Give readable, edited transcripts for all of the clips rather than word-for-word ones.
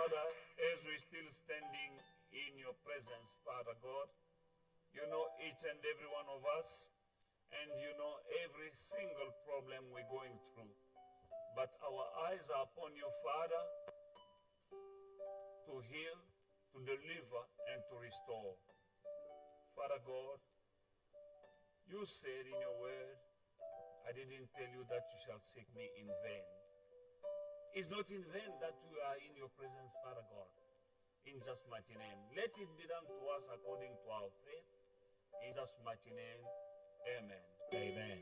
Father, as we're still standing in your presence, Father God, you know each and every one of us, and you know every single problem we're going through. But our eyes are upon you, Father, to heal, to deliver, and to restore. Father God, you said in your word, I didn't tell you that you shall seek me in vain. It's not in vain that we are in your presence, Father God. In Jesus' mighty name. Let it be done to us according to our faith. In Jesus' mighty name. Amen. Amen.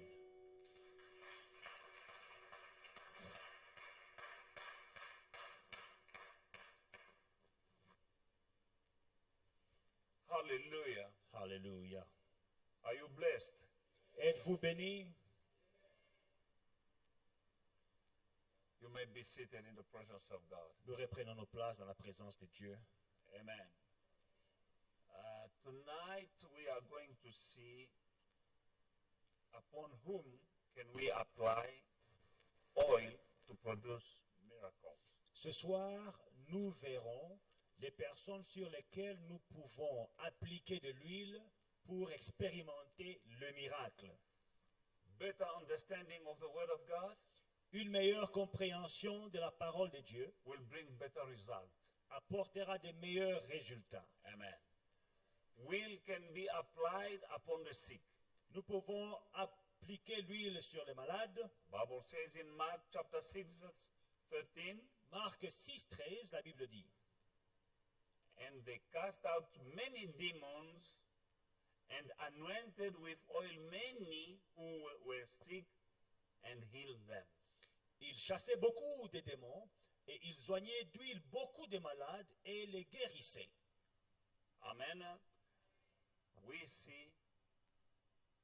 Hallelujah. Alléluia. Are you blessed? Êtes-vous bénis? You may be seated in the presence of God. Nous reprenons nos places dans la présence de Dieu. Amen. Tonight we are going to see upon whom can we apply oil to produce miracles. Ce soir, nous verrons les personnes sur lesquelles nous pouvons appliquer de l'huile pour expérimenter le miracle. Better understanding of the Word of God Une meilleure compréhension de la parole de Dieu will bring better results. apportera de meilleurs résultats. Amen. Will can be applied upon the sick. Nous pouvons appliquer l'huile sur les malades. Bible says in Mark chapter 6 verse 13, Marc 6,13, la Bible dit, and they cast out many demons and anointed with oil many who were sick and healed them. ils chassaient beaucoup de démons et ils oignaient d'huile beaucoup de malades et les guérissaient. Amen. We see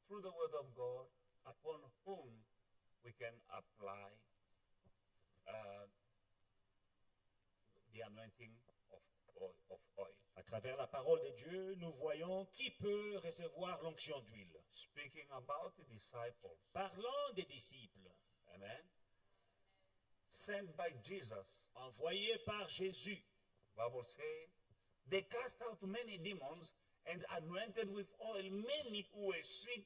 through the word of God upon whom we can apply the anointing of oil. À travers la parole de Dieu, nous voyons qui peut recevoir l'onction d'huile. Speaking about the disciples. Parlant des disciples, Amen. Sent by Jesus. envoyés par Jésus, Bible says they cast out many demons and anointed with oil many who were sick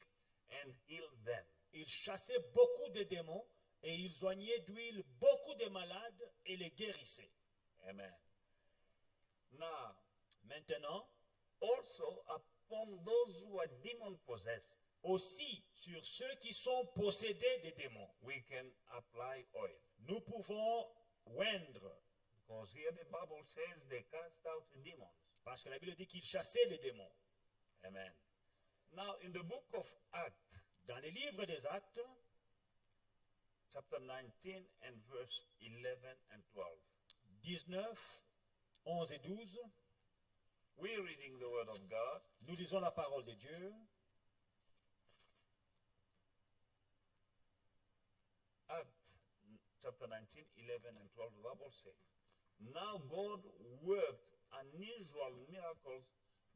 and healed them. ils chassaient beaucoup de démons et ils oignaient d'huile beaucoup de malades et les guérissaient. Amen. Now, Maintenant, also upon those who are demon possessed, aussi sur ceux qui sont possédés de démons, we can apply oil. nous pouvons oindre, Because here the Bible says they cast out demons. parce que la Bible dit qu'ils chassaient les démons. Amen. Now, in the book of Acts, Dans les livres des Actes, chapter 19 and verse 11 and 12, 19, 11 et 12, we're reading the word of God. nous lisons la parole de Dieu. Acts chapter 19, 11 and 12, the Bible says, now God worked unusual miracles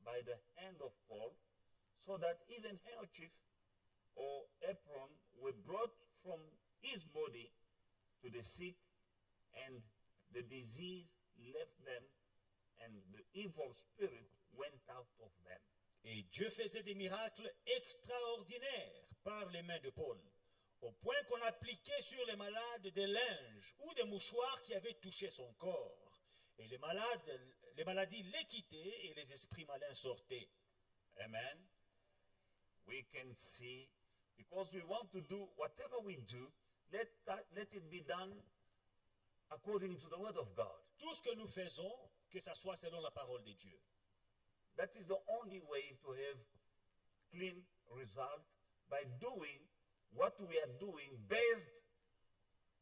by the hand of Paul, so that even handkerchief or apron were brought from his body to the sick, and the disease left them, and the evil spirit went out of them. Et Dieu faisait des miracles extraordinaires par les mains de Paul, au point qu'on appliquait sur les malades des linges ou des mouchoirs qui avaient touché son corps. Et les maladies les quittaient et les esprits malins sortaient. Amen. We can see, because we want to do whatever we do, let it be done according to the word of God. Tout ce que nous faisons, que ça soit selon la parole de Dieu. That is the only way to have clean result, by doing what we are doing based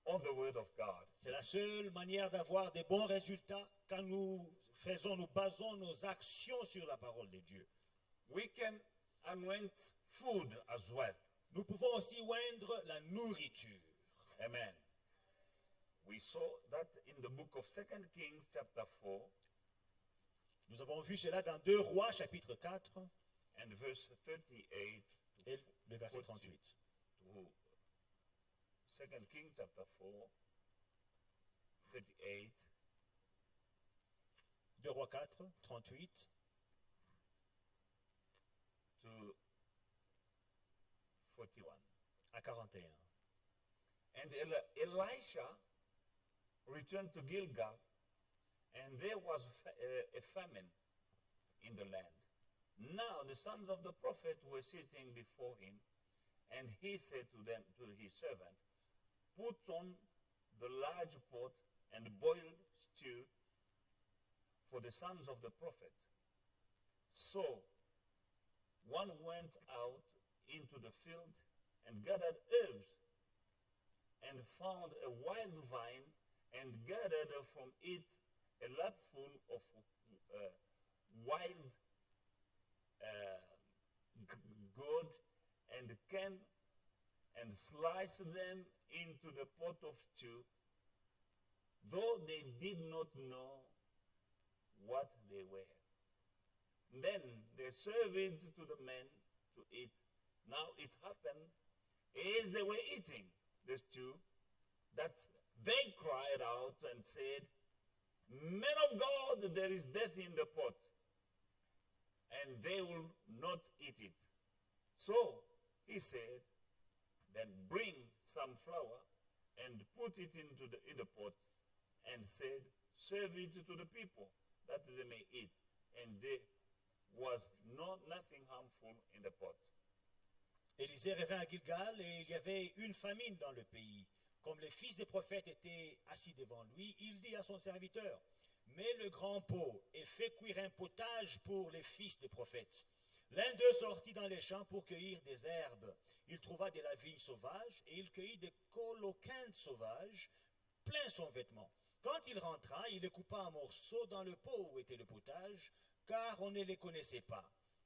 on the word of God. C'est la seule manière d'avoir des bons résultats quand nous basons nos actions sur la parole de Dieu. We can anoint food as well. Nous pouvons aussi oindre la nourriture. Amen. We saw that in the book of 2 Kings chapter 4 Nous avons vu cela dans 2 Rois chapitre 4 and verse 38 to et le verset 40 38. to 2 Kings chapter 4, 38 2 Rois 4, 38 to 41. à 41. And Elisha returned to Gilgal, and there was a famine in the land. Now the sons of the prophet were sitting before him, and he said to them, to his servant, put on the large pot and boil stew for the sons of the prophet. So one went out into the field and gathered herbs, and found a wild vine, and gathered from it a lapful of wild gourd, and came and sliced them into the pot of stew, though they did not know what they were. Then they served it to the men to eat. Now it happened, as they were eating the stew, that they cried out and said, Men of God, there is death in the pot, and they will not eat it. So he said, then bring some flour and put it in the pot, and said, serve it to the people, that they may eat. And there was nothing harmful in the pot. Élisée revint à Gilgal, et il y avait une famine dans le pays. Comme les fils des prophètes étaient assis devant lui, il dit à son serviteur, mets le grand pot et fais cuire un potage pour les fils des prophètes. L'un d'eux sortit dans les champs pour cueillir des herbes. Il trouva de la vigne sauvage, et il cueillit des coloquintes sauvages, plein son vêtement. Quand il rentra, il les coupa en morceaux dans le pot où était le potage, car on ne les connaissait pas.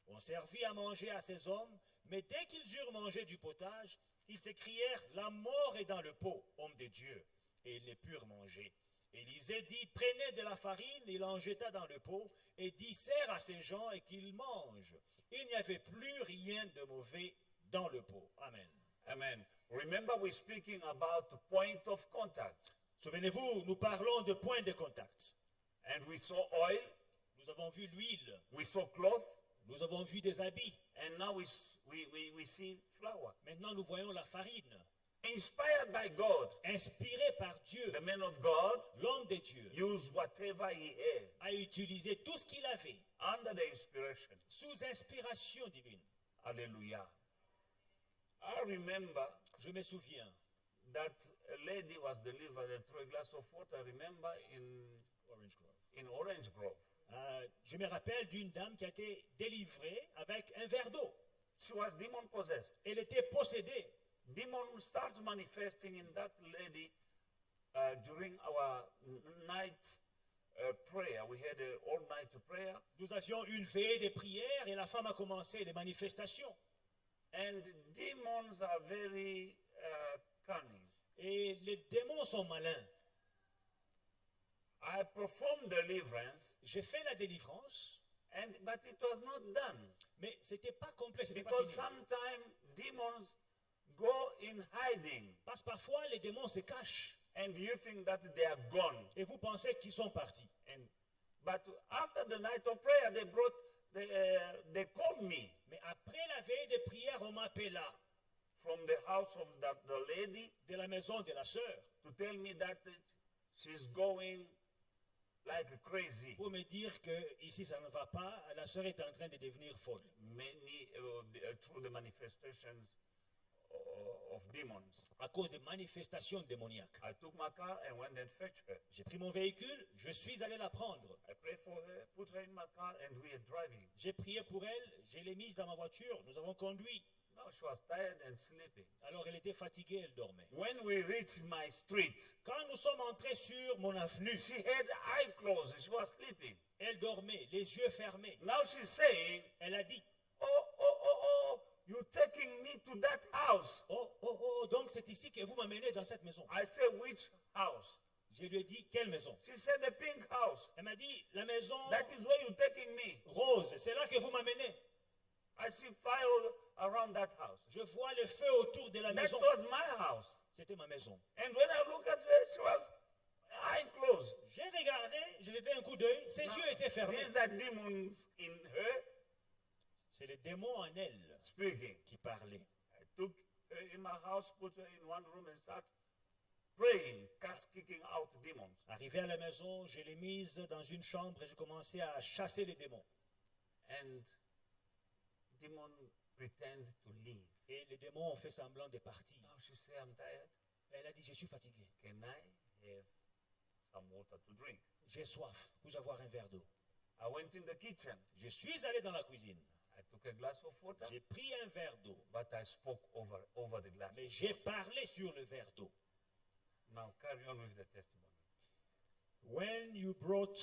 On servit à manger à ces hommes, mais dès qu'ils eurent mangé du potage, ils s'écrièrent, la mort est dans le pot, homme de Dieu, et ils ne purent manger. Élisée dit, prenez de la farine, il en jeta dans le pot, et dit, sers à ces gens et qu'ils mangent. Il n'y avait plus rien de mauvais dans le pot. Amen. Amen. Remember, we're speaking about the point of contact. Souvenez-vous, nous parlons de point de contact. And we saw oil, Nous avons vu l'huile, we saw cloth, nous avons vu des habits. and now we see flour. Maintenant, nous voyons la farine. Inspired by God, Inspiré par Dieu, the man of God l'homme de Dieu used whatever he had a utilisé tout ce qu'il avait under the inspiration. sous inspiration divine. Hallelujah. I remember Je me souviens that a lady was delivered through a glass of water, remember, Orange Grove. in Orange Grove. Je me rappelle d'une dame qui a été délivrée avec un verre d'eau. She was demon possessed. Elle était possédée. Demon starts manifesting in that lady during our night prayer. We had an all-night prayer, Nous avions une veillée de prière et la femme a commencé les manifestations. and demons are very cunning. Et les démons sont malins. I performed deliverance, J'ai fait la délivrance, but it was not done mais c'était pas complet, c'était pas because fini. sometimes demons go in hiding, Parce que parfois les démons se cachent and you think that they are gone. et vous pensez qu'ils sont partis. But after the night of prayer, they called me Mais après la veille de prière, on m'appela from the house of the lady de la maison de la sœur to tell me that she's going like crazy. pour me dire que ici ça ne va pas, la sœur est en train de devenir folle. Many through the manifestations of demons. À cause des manifestations démoniaques. I took my car and went and fetched her. J'ai pris mon véhicule, je suis allé la prendre. I prayed for her, put her in my car, and we are driving. J'ai prié pour elle, je l'ai mise dans ma voiture, nous avons conduit. Now she was tired and sleeping. Alors elle était fatiguée, elle dormait. When we reached my street, Quand nous sommes entrés sur mon avenue, she had eye closed. She was sleeping. elle dormait, les yeux fermés. Now she's saying, Elle a dit, oh, you're taking me to that house. oh, donc c'est ici que vous m'amenez dans cette maison. I said, which house? Je lui ai dit, quelle maison? She said, the pink house. Elle m'a dit, la maison That is where you're taking me. rose, c'est là que vous m'amenez. I see fire around that house. Je vois le feu autour de la That maison. was my house. C'était ma maison. And when I look at her, she was eye closed. J'ai regardé, j'ai jeté un coup d'œil, ses Now, yeux étaient fermés. these are demons in her C'est le démon en elle speaking. qui parlait. I took her in my house, put her in one room and start praying, kicking out demons. Arrivé à la maison, je l'ai mise dans une chambre et j'ai commencé à chasser les démons. And demon pretend to leave. Et les démons ont fait semblant de partir. Now she said, I'm tired. Elle a dit, je suis fatiguée, Can I have some water to drink? j'ai soif, puis-je avoir un verre d'eau? I went in the kitchen. Je suis allé dans la cuisine, I took a glass of water, j'ai pris un verre d'eau, but I spoke over the glass. mais j'ai parlé sur le verre d'eau. Now carry on with the testimony. When you brought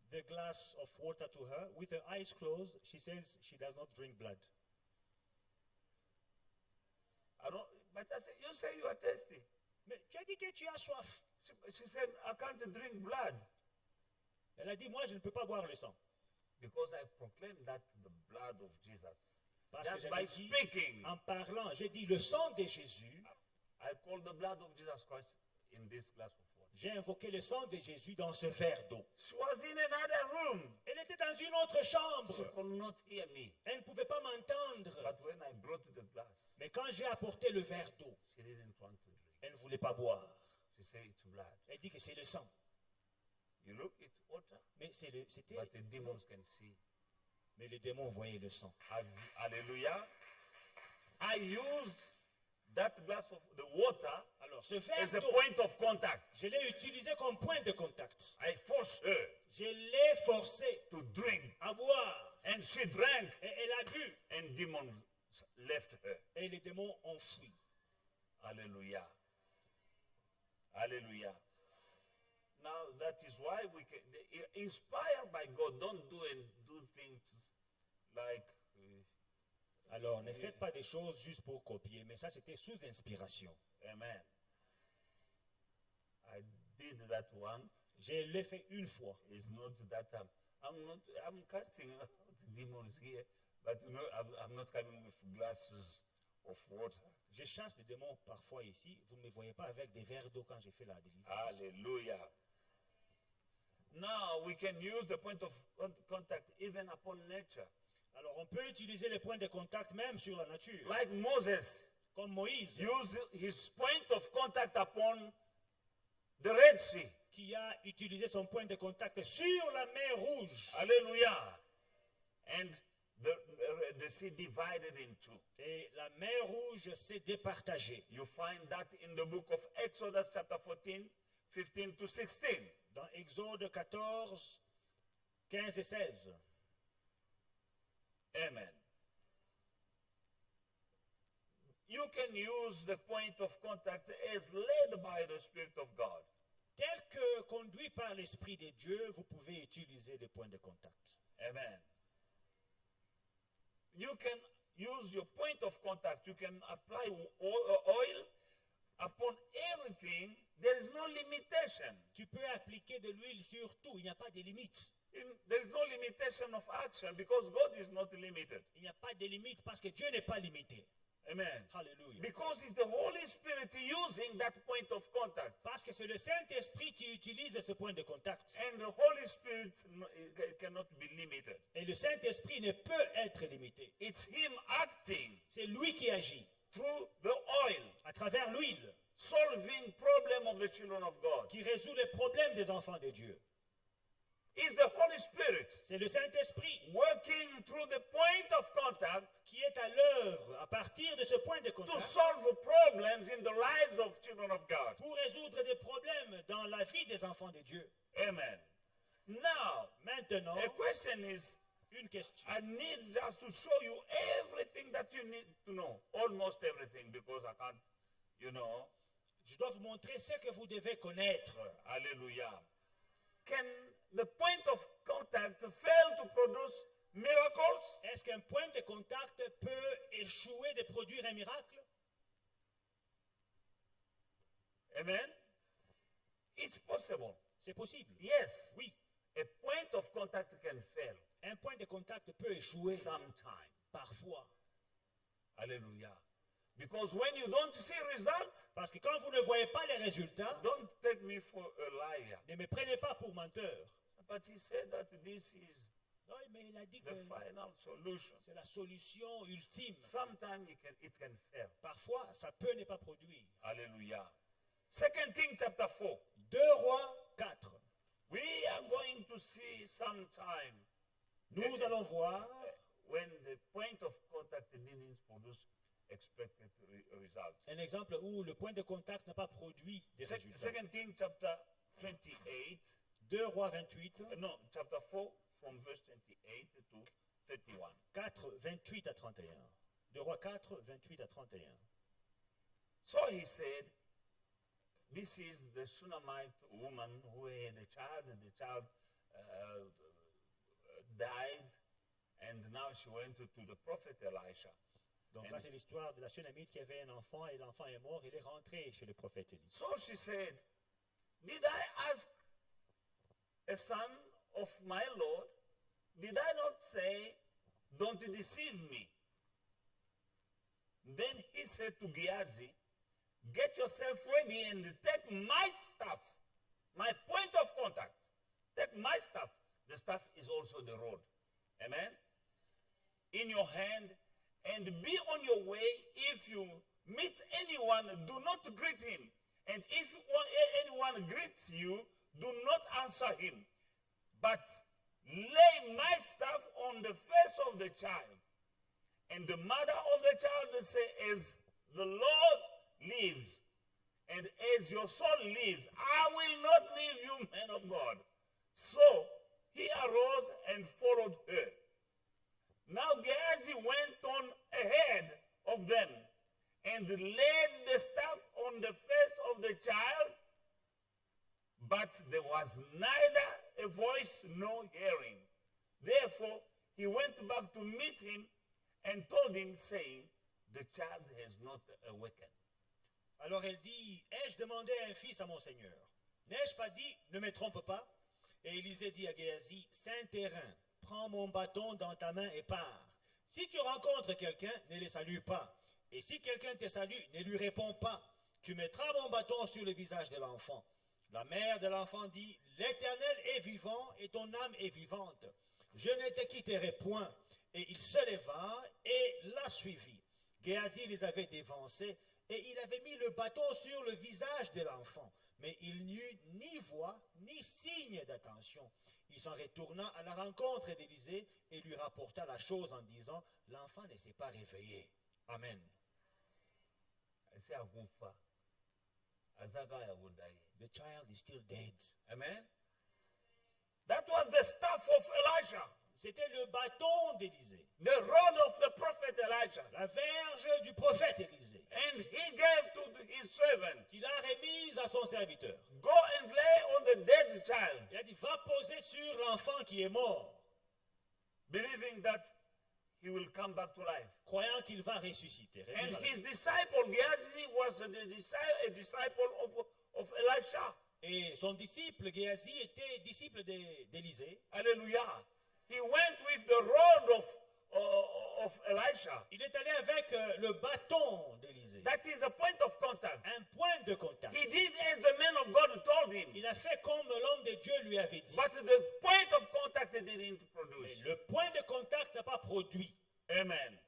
the glass of water to her, with her eyes closed, she says she does not drink blood. But I said, you say you are thirsty. Mais tu as dit que tu as soif. She said, I can't drink blood Elle a dit, moi je ne peux pas boire le sang. because I proclaim that the blood of Jesus. Parce que Just by j'avais dit, speaking, en parlant, j'ai dit le sang de Jésus. I call the blood of Jesus Christ in this glass of water. J'ai invoqué le sang de Jésus dans ce verre d'eau. She was in another room. Elle était dans une autre She chambre. could not hear me. Elle ne pouvait pas m'entendre. But when I brought the glass, Mais quand j'ai apporté le verre d'eau, she didn't want to drink. elle ne voulait pas boire. She said it's blood. Elle dit que c'est le sang. You look, it's water, Mais c'était. but the demons can see. Mais les démons voyaient le sang. Hallelujah. I used that glass of the water Alors ce as verre a d'eau, point of contact. je l'ai utilisé comme point de contact. I forced her Je l'ai forcé to drink, à boire. and she drank, Et elle a bu. and demons left her. Et les démons ont fui. Hallelujah. Hallelujah. Now that is why we can, inspired by God, don't do things like Alors ne faites pas des choses juste pour copier. Mais ça c'était sous inspiration. amen. I did that once. Je l'ai fait une fois. It's not that I'm casting out demons here, but I'm not coming with glasses of water. Je chasse des démons parfois ici. Vous ne me voyez pas avec des verres d'eau quand j'ai fait la délivrance. Hallelujah. Now we can use the point of contact even upon nature. Alors on peut utiliser les points de contact même sur la nature. Like Moses Comme Moïse used his point of contact upon the Red Sea. qui a utilisé son point de contact sur la mer Rouge. Hallelujah. And the sea divided in two. Et la mer Rouge s'est départagée. You find that in the book of Exodus chapter 14, 15 to 16. Dans Exode 14, 15 et 16. Amen. You can use the point of contact as led by the Spirit of God. Tel que conduit par l'Esprit de Dieu, vous pouvez utiliser les points de contact. Amen. You can use your point of contact. You can apply oil upon everything. There is no limitation. Tu peux appliquer de l'huile sur tout, il n'y a pas de limite. There is no limitation of action because God is not limited. Il n'y a pas de limite parce que Dieu n'est pas limité. Amen. Alléluia. Because it's the Holy Spirit using that point of contact. Parce que c'est le Saint-Esprit qui utilise ce point de contact. And the Holy Spirit cannot be limited. Et le Saint-Esprit ne peut être limité. It's Him acting C'est lui qui agit through the oil, à travers l'huile, solving problem of the children of God. qui résout les problèmes des enfants de Dieu. It's the Holy Spirit C'est le Saint-Esprit working through the point of contact qui est à l'œuvre à partir de ce point de to contact solve problems in the lives of children of God. pour résoudre des problèmes dans la vie des enfants de Dieu. Amen. Now, Maintenant, a question is, une question. I need just to show you everything that you need to know. Almost everything, because I can't, Je dois vous montrer ce que vous devez connaître. Hallelujah. Can the point of contact fail to produce miracles? Est-ce qu'un point de contact peut échouer de produire un miracle? Amen. It's possible. C'est possible. Yes. Oui. A point of contact can fail Un point de contact peut échouer sometime. parfois. Hallelujah. Because when you don't see results, Parce que quand vous ne voyez pas les résultats, don't take me for a liar. ne me prenez pas pour menteur. But he said that this is Oui, mais il a dit the que final solution. c'est la solution ultime. Sometimes it can fail. Parfois, ça peut ne pas produire. Hallelujah. 2 Kings chapter 4. 2 Rois 4. We are going to see sometime Nous allons voir when the point of contact didn't produce expected results. un exemple où le point de contact n'a pas produit des résultats. 2 Kings chapter 28. 2 Rois 28, No, chapter 4 from verse 28 to 31. 4, 28 à 31. 2 Rois 4, 28 à 31. So he said, this is the Shunammite woman who had a child, and the child died, and now she went to the prophet Elisha. Donc là, c'est l'histoire de la Sunamite qui avait un enfant et l'enfant est mort. Il est rentré chez le prophète Élie. So she said, did I ask a son of my Lord? Did I not say, don't deceive me? Then he said to Gehazi, get yourself ready and take my staff, my point of contact. Take my staff. The staff is also the rod. Amen? In your hand, and be on your way. If you meet anyone, do not greet him. And if anyone greets you, do not answer him. But lay my staff on the face of the child. And the mother of the child say, as the Lord lives, and as your soul lives, I will not leave you, man of God. So he arose and followed her. Now Gehazi went on ahead of them and laid the staff on the face of the child, but there was neither a voice nor hearing. Therefore, he went back to meet him and told him, saying, the child has not awakened. Alors elle dit, ai-je demandé un fils à mon Seigneur? N'ai-je pas dit, ne me trompe pas? Et Élisée dit à Géhazi, saint terrain, prends mon bâton dans ta main et pars. Si tu rencontres quelqu'un, ne le salue pas. Et si quelqu'un te salue, ne lui réponds pas. Tu mettras mon bâton sur le visage de l'enfant. La mère de l'enfant dit, l'Éternel est vivant et ton âme est vivante. Je ne te quitterai point. Et il se leva et la suivit. Géhazi les avait dévancés et il avait mis le bâton sur le visage de l'enfant. Mais il n'eut ni voix ni signe d'attention. Il s'en retourna à la rencontre d'Élisée et lui rapporta la chose en disant, l'enfant ne s'est pas réveillé. Amen. The child is still dead. Amen. That was the staff of Elijah, C'était le bâton d'Élisée, the rod of the prophet Elijah. la verge du prophète Élisée, And he gave to his servant, qu'il a remise à son serviteur. go and lay on the dead child, Il a dit, va poser sur l'enfant qui est mort, believing that he will come back to life. croyant qu'il va ressusciter. And revenir à la his vie. disciple Gehazi was a disciple of Elisha. Et son disciple Géhazi était disciple d'Élisée. Hallelujah. He went with the rod of Elisha. Il est allé avec le bâton d'Élisée, That is a point of contact. un point de contact. He did as the man of God told him. Il a fait comme l'homme de Dieu lui avait dit. But the point of contact didn't Mais produce. le point de contact n'a pas produit. Amen.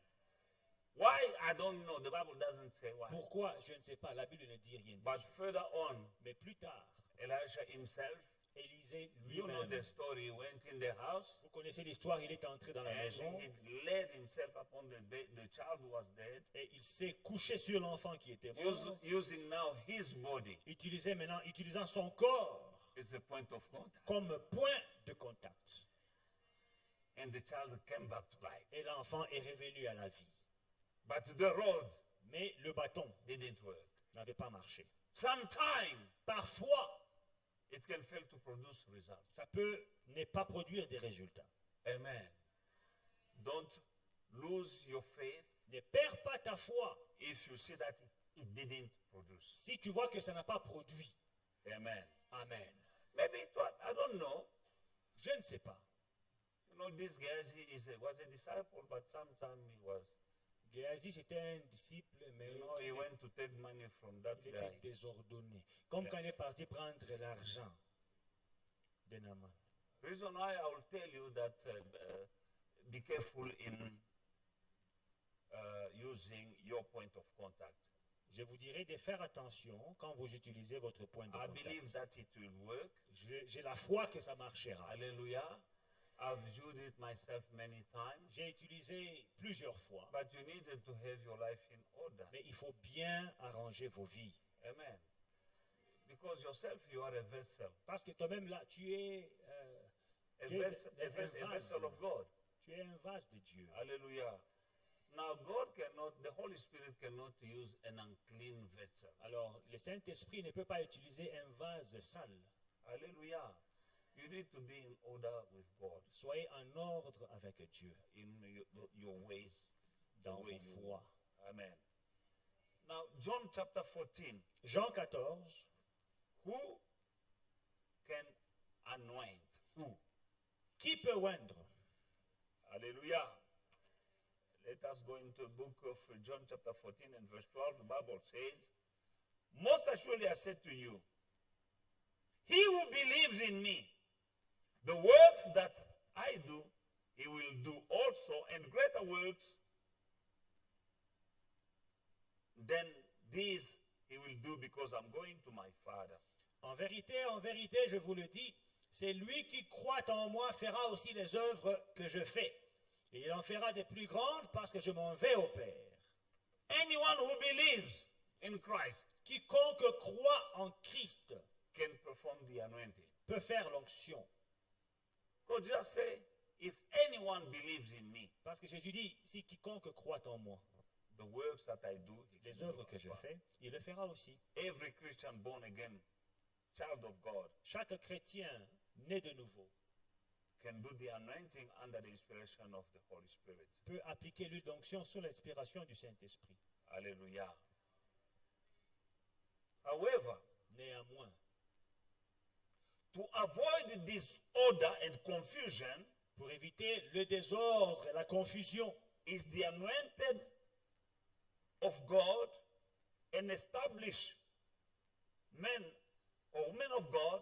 Why? I don't know. The Bible doesn't say why. Pourquoi? Je ne sais pas. La Bible ne dit rien. But further on, Mais plus tard, Elisha himself, Élisée you know lui-même, the story, he went in the house vous connaissez l'histoire, il est entré dans la and maison he laid himself upon the bed. The child was dead, et il s'est couché sur l'enfant qui était mort, using now his body utilisant son corps as a point of contact. comme point de contact. And the child came back to life. Et l'enfant est revenu à la vie. But the rod Mais le bâton didn't work. n'avait pas marché. Sometime Parfois, it can fail to produce results. ça peut ne pas produire des résultats. Amen. Don't lose your faith Ne perds pas ta foi if you see that it didn't produce. si tu vois que ça n'a pas produit. Amen. Amen. Maybe it was, I don't know. Je ne sais pas. You know, this guy was a disciple, but sometimes he was Géasi, c'était un disciple, mais You know, he went to take money from that il était guy. désordonné. Comme quand il est parti prendre l'argent de Naaman. Reason why I will tell you that be careful in using your point of contact. Je vous dirai de faire attention quand vous utilisez votre point de I believe contact. that it will work. J'ai la foi que ça marchera. Hallelujah. I've used it myself many times. J'ai utilisé plusieurs fois, But you needed to have your life in order. mais il faut bien arranger vos vies. Amen. Because yourself, you are a vessel. Parce que toi-même là, tu es A, Tu es vessel, un a vase. vessel of God. tu es un vase de Dieu. Hallelujah. Now, God cannot, the Holy Spirit cannot use an unclean vessel. Alors, le Saint-Esprit ne peut pas utiliser un vase sale. Hallelujah. You need to be in order with God Soyez en ordre avec Dieu in your ways, the dans way vos you voies. Amen. Now, John chapter 14. Jean 14. Who can anoint? Who? Qui peut oindre? Hallelujah. Let us go into the book of John chapter 14 and verse 12. The Bible says, most assuredly I said to you, he who believes in me, the works that I do, he will do also, and greater works than these he will do, because I'm going to my Father. En vérité, je vous le dis, c'est lui qui croit en moi fera aussi les œuvres que je fais. Et il en fera des plus grandes parce que je m'en vais au Père. Anyone who believes in Christ Quiconque croit en Christ can perform the anointing. peut faire l'onction. God just say, if anyone believes in me, Parce que Jésus dit, si quiconque croit en moi, the works that I do, he les can œuvres do que as je well. fais, il le fera aussi. Every Christian born again, child of God, Chaque chrétien né de nouveau can do the anointing under the inspiration of the Holy Spirit. peut appliquer l'huile d'onction sous l'inspiration du Saint-Esprit. Hallelujah. However, Néanmoins, to avoid disorder and confusion, pour éviter le désordre et la confusion, is the anointed of God and established men or women of God,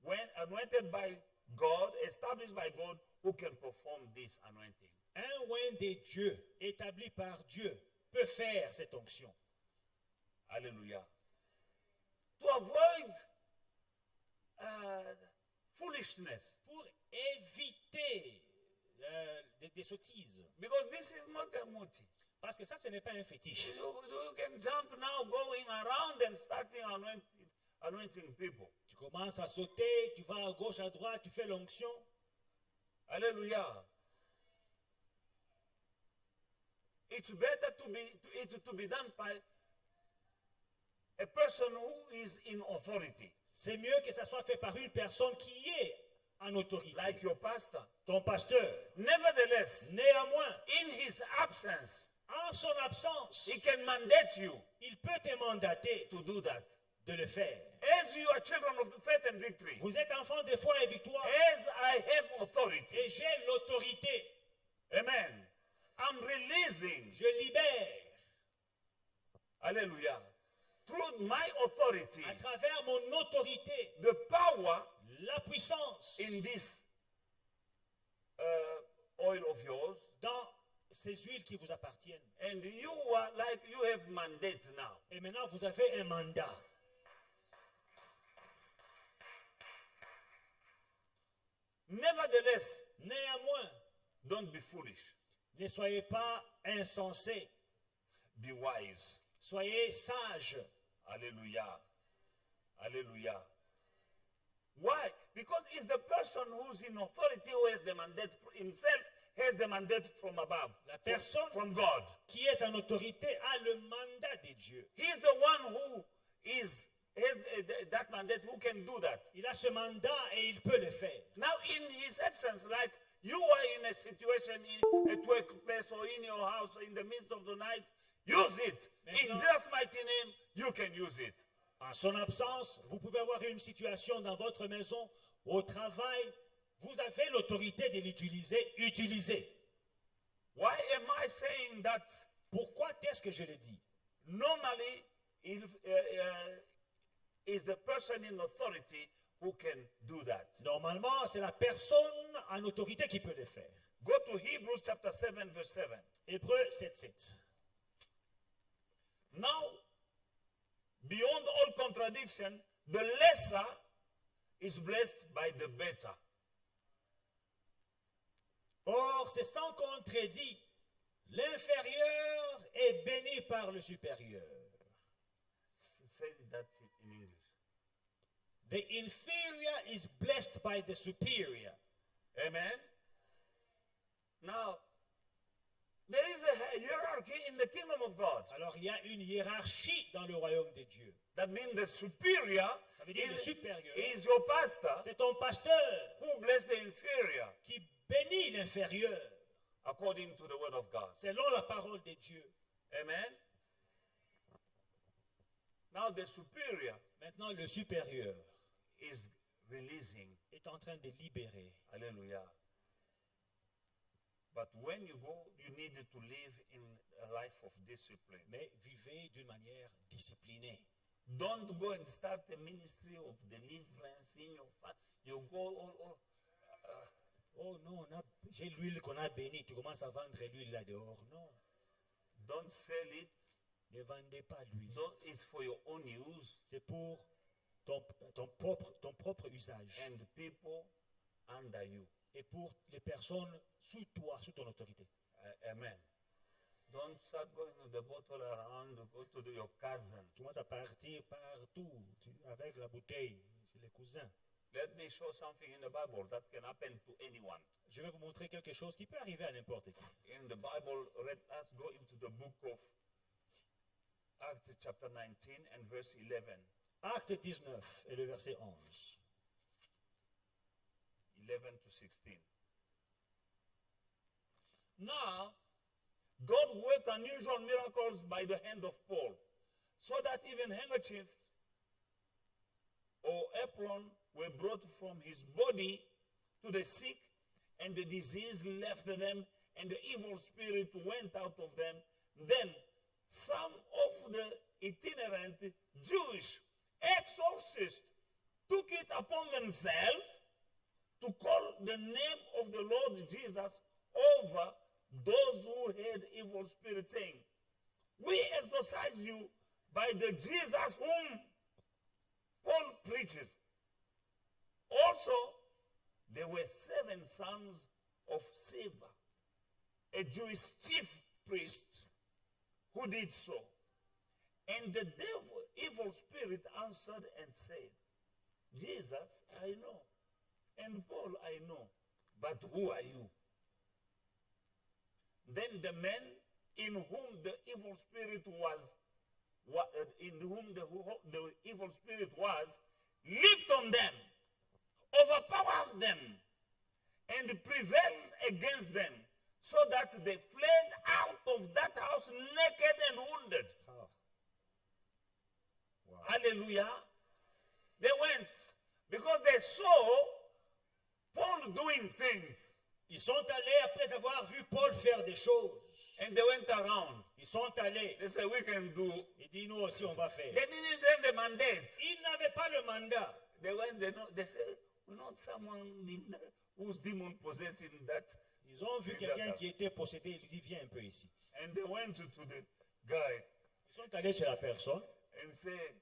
when anointed by God, established by God, who can perform this anointing. un oint de Dieu, établi par Dieu, peut faire cette onction. Hallelujah. To avoid foolishness, Pour éviter des sottises. because this is not a motive. Parce que ça, ce n'est pas un fétiche. You can jump now, going around and starting anointing people. Tu commences à sauter, tu vas à gauche, à droite, tu fais l'onction. Hallelujah. It's better to be done by a person who is in authority, C'est mieux que ça soit fait par une personne qui est en autorité. like your pastor. Ton pasteur. Nevertheless, Néanmoins, in his absence, en son absence, he can mandate you il peut te mandater to do that. de le faire. As you are children of faith and victory, Vous êtes enfants de foi et victoire. as I have authority, Et j'ai l'autorité. amen, I'm releasing, Je libère hallelujah, through my authority, à travers mon autorité the power la puissance in this oil of yours, dans ces huiles qui vous appartiennent. and you are like you have mandate now. Et maintenant, vous avez un mandat. Nevertheless, Néanmoins, don't be foolish. ne soyez pas insensés. Be wise. Soyez sages. Hallelujah. Hallelujah. Why? Because it's the person who's in authority who has the mandate himself, has the mandate from above, La personne from God. qui est en autorité a le mandat de Dieu. He's the one who has that mandate, who can do that. Il a ce mandat et il peut le faire. Now, in his absence, like you are in a situation in a workplace or in your house or in the midst of the night, use it. In Maintenant- Jesus' mighty name, you can use it. En son absence, vous pouvez avoir une situation dans votre maison, au travail. Vous avez l'autorité de l'utiliser. Utilisez. Why am I saying that? Pourquoi est-ce que je le dis? Normally, is the person in authority who can do that. Normalement, c'est la personne en autorité qui peut le faire. Go to Hebrews chapter 7, verse 7. Hébreux 7:7. Now, beyond all contradiction, the lesser is blessed by the better. Or, c'est sans contredit. L'inférieur est béni par le supérieur. Say that in English. The inferior is blessed by the superior. Amen. Now, there is a hierarchy in the kingdom of God. Alors, il y a une hiérarchie dans le royaume de Dieu. That means the superior Ça veut dire le supérieur. is your pastor C'est ton pasteur who bless the inferior qui bénit l'inférieur according to the word of God. selon la parole de Dieu. Amen. Now the superior Maintenant, le supérieur is releasing. est en train de libérer. Hallelujah. But when you go, you need to live in a life of discipline. Mais vivez d'une manière disciplinée. Don't go and start a ministry of deliverance in your family. You go, Oh non, j'ai l'huile qu'on a bénie. Tu commences à vendre l'huile là dehors. Non, don't sell it. ne vendez pas l'huile. It's for your own use C'est pour ton propre usage. and people under you. Et pour les personnes sous toi, sous ton autorité. Amen. Don't start going with the bottle around, go to your cousin. Tu commences à partir partout avec la bouteille chez les cousins. Let me show something in the Bible that can happen to anyone. Je vais vous montrer quelque chose qui peut arriver à n'importe qui. In the Bible, let's go into the book of Acts chapter 19 and verse 11. Acte 19 et le verset 11. 11 to 16. Now, God worked unusual miracles by the hand of Paul, so that even handkerchiefs or apron were brought from his body to the sick, and the disease left them, and the evil spirit went out of them. Then some of the itinerant Jewish exorcists took it upon themselves to call the name of the Lord Jesus over those who had evil spirits, saying, "We exorcise you by the Jesus whom Paul preaches." Also, there were 7 sons of Sceva, a Jewish chief priest, who did so. And the evil spirit answered and said, "Jesus, I know, and Paul I know, but who are you?" Then the men in whom the evil spirit was, leaped on them, overpowered them, and prevailed against them, so that they fled out of that house naked and wounded. Ah. Wow. Hallelujah. They went because they saw Paul doing things. Ils sont allés après avoir vu Paul faire des choses. And they went around. Ils sont allés. They said, "We can do." Ils disent, nous aussi, on va faire. They didn't have the mandate. Ils n'avaient pas le mandat. They went, they said, "We know someone who's demon possessing that." Ils ont vu quelqu'un qui était possédé. Ils disent, viens un peu ici. And they went to the guy Ils sont allés chez la personne. and said,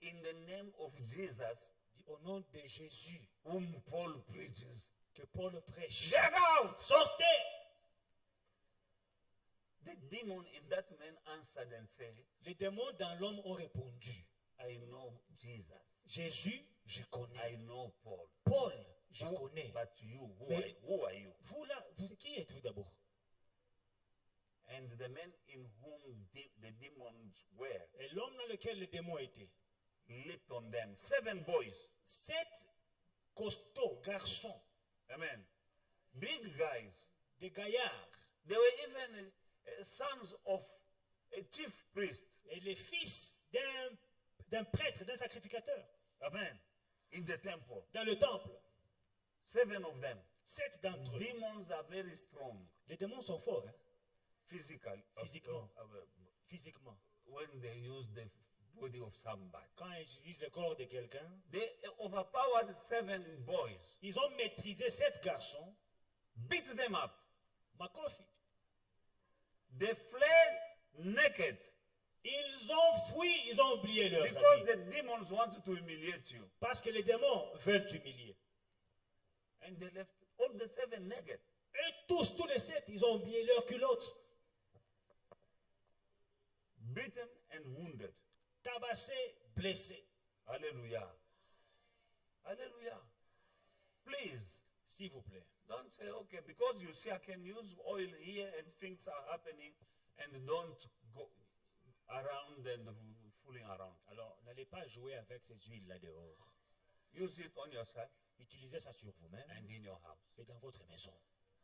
"In the name of Jesus, Dit, au nom de Jésus, whom Paul preaches, que Paul prêche. get out." Sortez! The demon in that man answered and said, Les démons dans l'homme ont répondu. "I know Jesus. Jésus, je connais. I know Paul. Paul, je Who- connais. But you, Mais- who are you?" Vous là, qui êtes-vous d'abord? And the men in whom the demons were Et l'homme dans lequel le démon était. leaped on them. 7 boys. 7 costauds garçons, Amen. Big guys. des gaillards, They were even sons of a chief priest. et les fils d'un prêtre, d'un sacrificateur, Amen. In the temple. dans le temple. 7 of them. 7 d'entre eux. Demons are very strong Les démons sont forts, hein, physical, Physiquement. physiquement. when they use the body of somebody. Quand ils utilisent le corps de quelqu'un, They overpowered 7 boys, ils ont maîtrisé 7 garçons. beat them up. Makofi. They fled naked Ils ont fui, ils ont oublié leurs because habits. the demons wanted to humiliate you. Parce que les démons veulent t'humilier. And they left all the 7 naked. Et tous les 7, ils ont oublié leurs culottes. Beaten and wounded. Tabassés, blessés. Hallelujah. Hallelujah. Please, S'il vous plaît. don't say, okay, because you see I can use oil here and things are happening, and don't go around and fooling around. Alors, n'allez pas jouer avec ces huiles-là dehors. Use it on yourself Utilisez ça sur vous-même and in your house. et dans votre maison.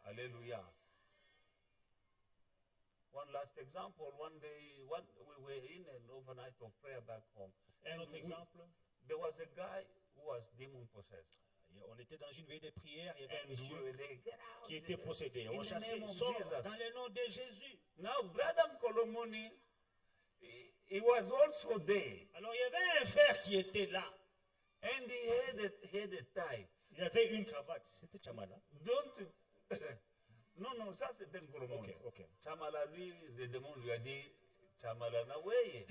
Hallelujah. One last example. One day, we were in an overnight of prayer back home. Un autre exemple, There was a guy who was demon possessed. on était dans une veille de prière, il y avait un And we monsieur were there, get out. qui était possédé. In On the chassait, name of sort Jesus. dans le nom de Jésus. Now, Brother Kolomoni, he was also there. Alors, il y avait un frère qui était là. And he had a tie. Il avait une cravate. C'était Chamala. Don't. Non, ça c'était un Kolomoni. Ok. Chamala, lui, le démon lui a dit, Chamala, na way.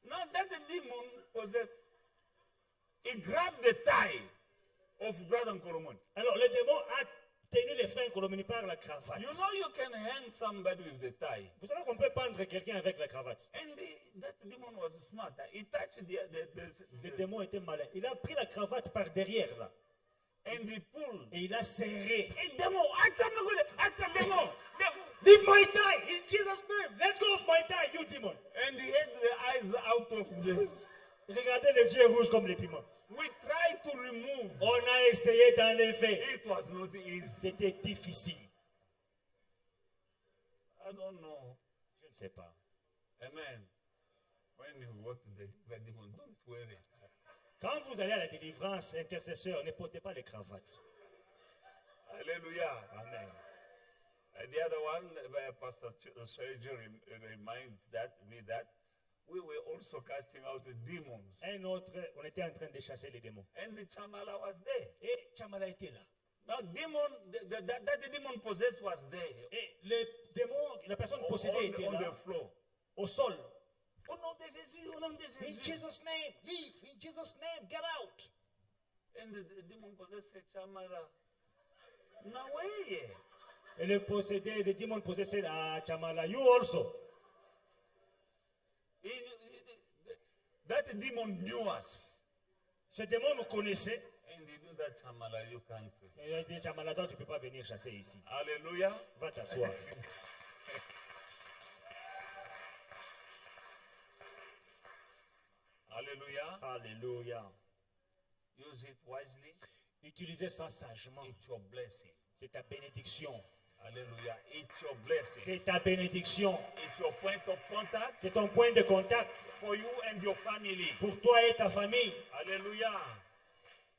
Now that the demon possessed, he grabbed the tie of Brother Kolomoni. Alors, le démon a tenu les frères Kolomoni par la cravate. You know you can hang somebody with the tie. Vous savez qu'on peut pendre quelqu'un avec la cravate. And that demon was smart. He touched Le démon était malin. Il a pris la cravate par derrière là. and he pulled. Et il a serré. Hey, demon, acha demon. Leave my tie in Jesus' name. Let go of my tie, you demon. And he had the eyes out of the. Regardez les yeux rouges comme les piments. We tried to remove. On a essayé d'enlever. It was not easy. C'était difficile. I don't know. Je ne sais pas. Amen. When you go to the demon, don't worry. Quand vous allez à la délivrance, intercesseur, ne portez pas les cravates. Hallelujah. Amen. The other one, Pastor Sergio reminds me that we were also casting out demons. Un autre, on était en train de chasser les démons. And the Chamala was there. Et Chamala était là. Now, that demon possessed was there. Et le démon, la personne possédée était On là, the floor. au sol. Au nom de Jésus, au nom de In Jésus. Jesus' name, leave. In Jesus' name, get out. And the demon possessed said, Chamala, no way. Et le possédé, le démon possédé à Chamala, you also. That demon knew us. Ce démon me connaissait. And he knew that Chamala, you can't. Et il a dit, Chamala, toi, tu ne peux pas venir chasser ici. Hallelujah. Va t'asseoir. Hallelujah. Alléluia. Use it wisely. Utilisez ça sagement. It's your blessing. C'est ta bénédiction. Hallelujah. It's your blessing. C'est ta bénédiction. It's your point of contact C'est ton point de contact for you and your family. pour toi et ta famille. Hallelujah.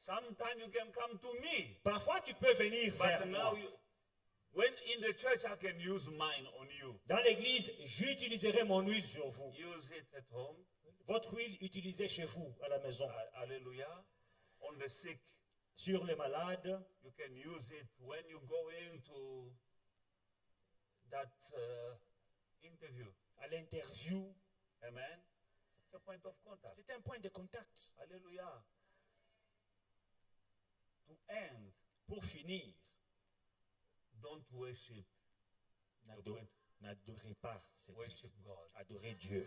Sometimes you can come to me. Parfois, tu peux venir vers But moi. now, when in the church, I can use mine on you. Dans l'église, j'utiliserai mon huile sur vous. Use it at home. Votre huile, utilisez chez vous, à la maison. Hallelujah. On the sick, Sur les malades, you can use it when you go into that interview. à l'interview. Amen. It's a point of contact. C'est un point de contact. Hallelujah. To end, Pour finir, don't worship. n'adorez pas cette huile. Worship God. Adorez Dieu.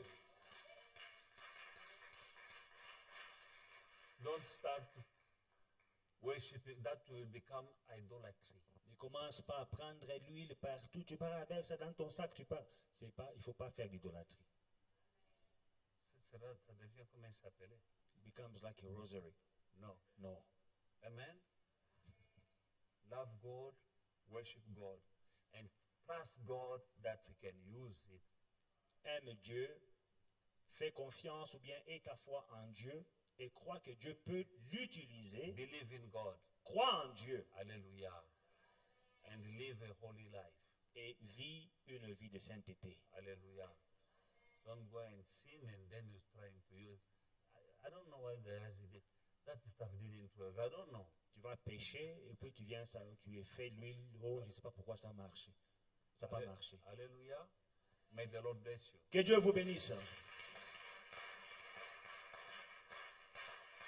Don't start worshiping. That will become idolatry. Ne commence pas à prendre l'huile partout. Tu pars avec ça dans ton sac. Il ne faut pas faire l'idolâtrie. Ça devient comment il s'appelait? It becomes like a rosary. No. Non. Amen. Love God, worship God, and trust God that He can use it. Aime Dieu, fais confiance ou bien aie ta foi en Dieu et crois que Dieu peut l'utiliser. Believe in God. crois en Dieu Hallelujah. And live a holy life. et vis une vie de sainteté. Hallelujah. Don't go and sin and then you're trying to use. I don't know why that stuff didn't work. I don't know. Tu vas pécher et puis tu viens, ça, tu fais l'huile. Oh, je ne sais pas pourquoi ça marche. Ça n'a pas marché. Hallelujah. May the Lord bless you. Que Dieu vous bénisse.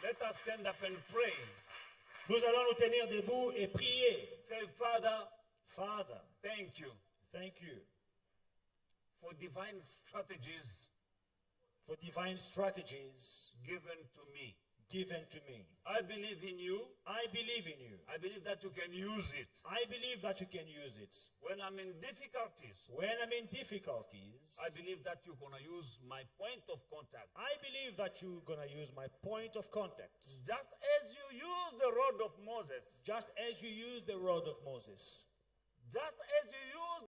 Let us stand up and pray. Nous allons nous tenir debout et prier. Say, Father, Father, thank you thank you for divine strategies for divine strategies given to me. given to me. I believe in you. I believe in you. I believe that you can use it. I believe that you can use it. When I'm in difficulties, When I'm in difficulties, I believe that you're going to use my point of contact. I believe that you're going to use my point of contact. Just as you used the rod of Moses, Just as you used the rod of Moses. just as you used